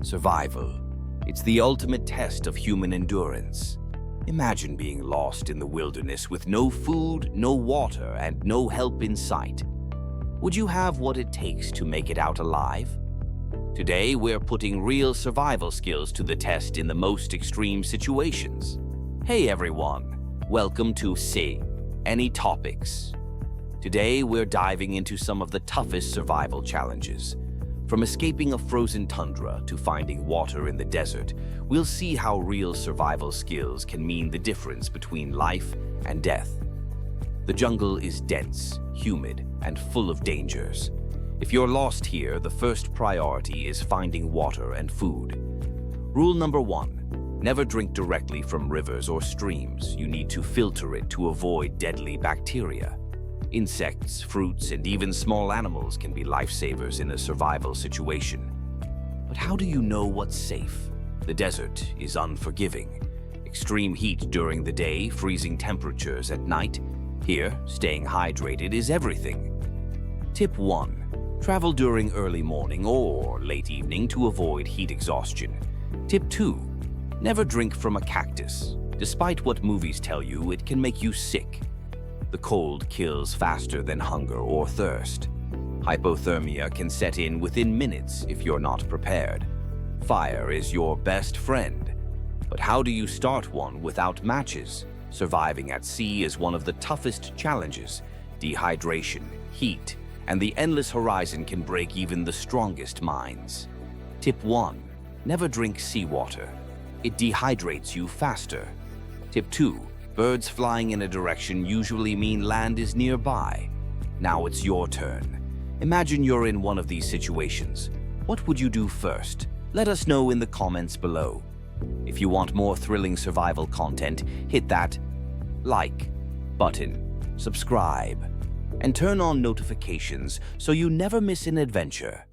Survival. It's the ultimate test of human endurance. Imagine being lost in the wilderness with no food, no water, and no help in sight. Would you have what it takes to make it out alive? Today, we're putting real survival skills to the test in the most extreme situations. Hey everyone, welcome to Say Any Topics. Today, we're diving into some of the toughest survival challenges. From escaping a frozen tundra to finding water in the desert, we'll see how real survival skills can mean the difference between life and death. The jungle is dense, humid, and full of dangers. If you're lost here, the first priority is finding water and food. Rule number 1, never drink directly from rivers or streams. You need to filter it to avoid deadly bacteria. Insects, fruits, and even small animals can be lifesavers in a survival situation. But how do you know what's safe? The desert is unforgiving. Extreme heat during the day, freezing temperatures at night. Here, staying hydrated is everything. Tip 1. Travel during early morning or late evening to avoid heat exhaustion. Tip 2. Never drink from a cactus. Despite what movies tell you, it can make you sick. The cold kills faster than hunger or thirst. Hypothermia can set in within minutes if you're not prepared. Fire is your best friend. But how do you start one without matches? Surviving at sea is one of the toughest challenges. Dehydration, heat, and the endless horizon can break even the strongest minds. Tip 1. Never drink seawater. It dehydrates you faster. Tip 2. Birds flying in a direction usually mean land is nearby. Now it's your turn. Imagine you're in one of these situations. What would you do first? Let us know in the comments below. If you want more thrilling survival content, hit that like button, subscribe, and turn on notifications so you never miss an adventure.